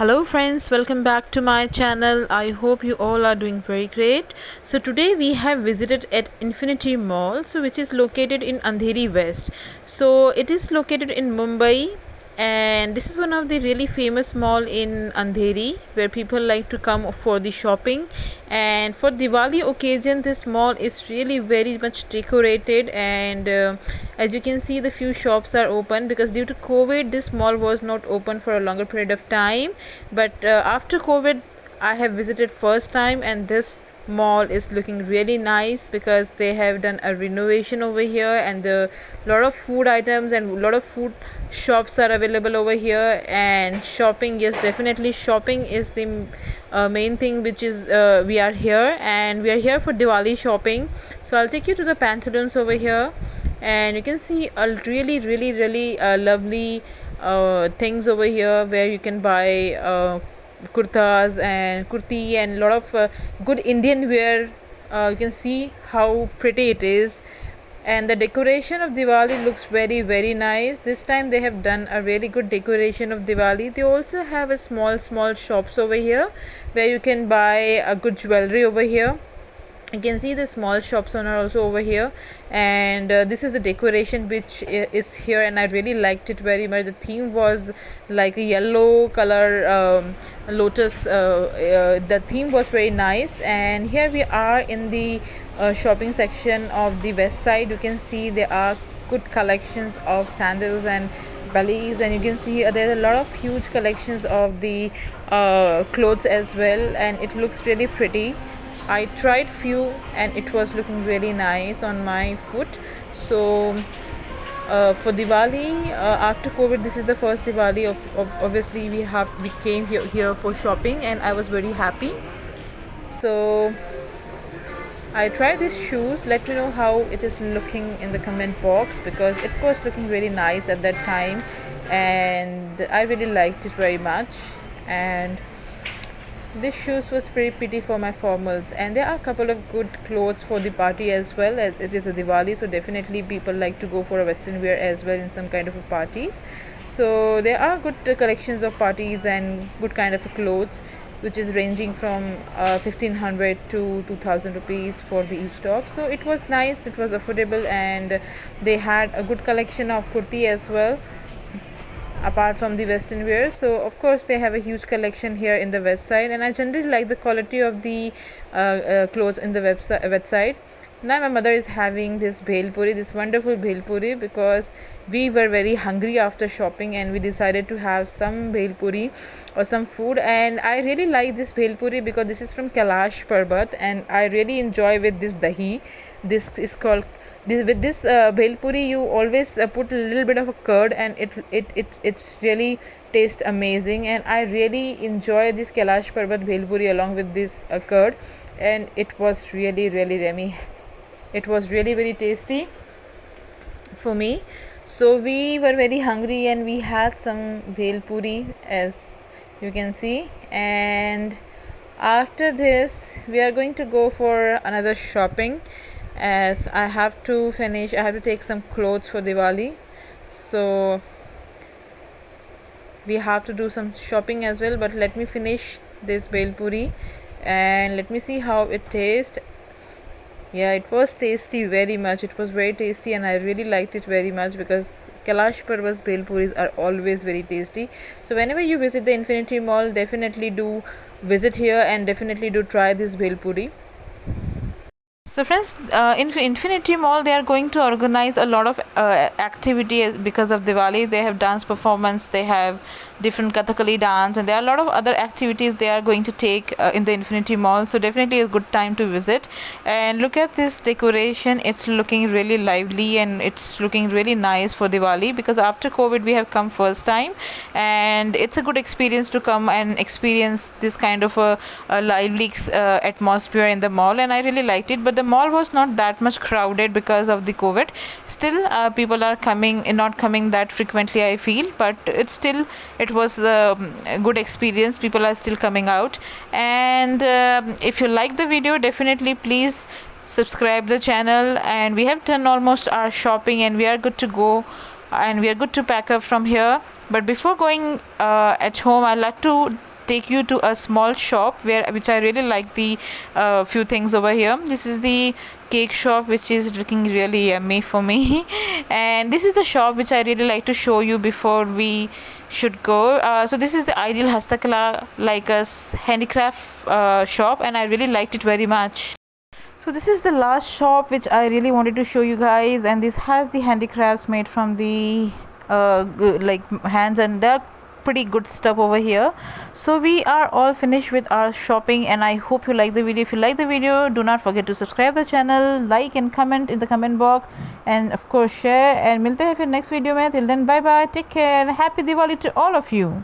Hello friends, welcome back to my channel. I hope you all are doing very great. So today we have visited at Infinity Mall, which is located in Andheri West. So it is located in Mumbai, and this is one of the really famous mall in Andheri where people like to come for the shopping. And for Diwali occasion, this mall is really very much decorated, and as you can see, the few shops are open because due to COVID this mall was not open for a longer period of time. But after COVID I have visited first time, and this mall is looking really nice because they have done a renovation over here, and the lot of food items and lot of food shops are available over here. And shopping, yes, definitely shopping is the main thing which is we are here, and we are here for Diwali shopping. So I'll take you to the pantaloons over here, and you can see a really lovely things over here where you can buy kurtas and kurti and lot of good Indian wear. You can see how pretty it is, and the decoration of Diwali looks very nice. This time they have done a really good decoration of Diwali. They also have a small shops over here where you can buy a good jewelry over here. You can see the small shops owner also over here, and this is the decoration which is here, and I really liked it very much. The theme was like a yellow color lotus. The theme was very nice, and here we are in the shopping section of the west side. You can see there are good collections of sandals and bellies, and you can see there are a lot of huge collections of the clothes as well, and it looks really pretty. I tried few and it was looking really nice on my foot. So for Diwali, after COVID, this is the first Diwali of obviously we came here for shopping, and I was very happy. So I tried these shoes. Let me know how it is looking in the comment box because it was looking really nice at that time, and I really liked it very much. And this shoes was pretty pretty for my formals, and there are a couple of good clothes for the party as well, as it is a Diwali, so definitely people like to go for a western wear as well in some kind of a parties. So there are good collections of parties and good kind of clothes which is ranging from 1500 to 2000 rupees for the each top. So it was nice, it was affordable, and they had a good collection of kurti as well apart from the western wear. So of course they have a huge collection here in the west side, and I generally like the quality of the clothes in the website. Now my mother is having this bhel puri, this wonderful bhel puri, because we were very hungry after shopping and we decided to have some bhel puri or some food. And I really like this bhel puri because this is from Kailash Parbat, and I really enjoy with this dahi. This is called with this bhel puri you always put a little bit of a curd, and it's really taste amazing, and I really enjoy this Kailash Parbat bhel puri along with this curd, and it was really yummy. It was really very tasty for me. So we were very hungry and we had some bhel puri as you can see, and after this we are going to go for another shopping as I have to take some clothes for Diwali. So we have to do some shopping as well, but let me finish this bhel puri and let me see how it tastes. Yeah, it was tasty very much. It was very tasty, and I really liked it very much because Kailash Parbat's bhel puris are always very tasty. So whenever you visit the Infinity Mall, definitely do visit here and definitely do try this bhel puri. So friends, in Infinity Mall, they are going to organize a lot of activity because of Diwali. They have dance performance, they have different Kathakali dance, and there are a lot of other activities they are going to take in the Infinity Mall. So definitely a good time to visit. And look at this decoration. It's looking really lively and it's looking really nice for Diwali because after COVID we have come first time, and it's a good experience to come and experience this kind of a lively atmosphere in the mall, and I really liked it. But the mall was not that much crowded because of the COVID. Still people are not coming that frequently, I feel, but it was a good experience. People are still coming out, and if you like the video, definitely please subscribe the channel. And we have done almost our shopping and we are good to go, and we are good to pack up from here. But before going at home, I'd like to take you to a small shop which I really like the few things over here. This is the cake shop which is looking really yummy for me and this is the shop which I really like to show you before we should go. So this is the Ideal Hastakala like a handicraft shop, and I really liked it very much. So this is the last shop which I really wanted to show you guys, and this has the handicrafts made from the like hands, and they're pretty good stuff over here. So we are all finished with our shopping, and I hope you like the video. If you like the video, do not forget to subscribe the channel, like and comment in the comment box, and of course share. And milte hain fir next video mein. Till then, bye bye, take care, and happy Diwali to all of you.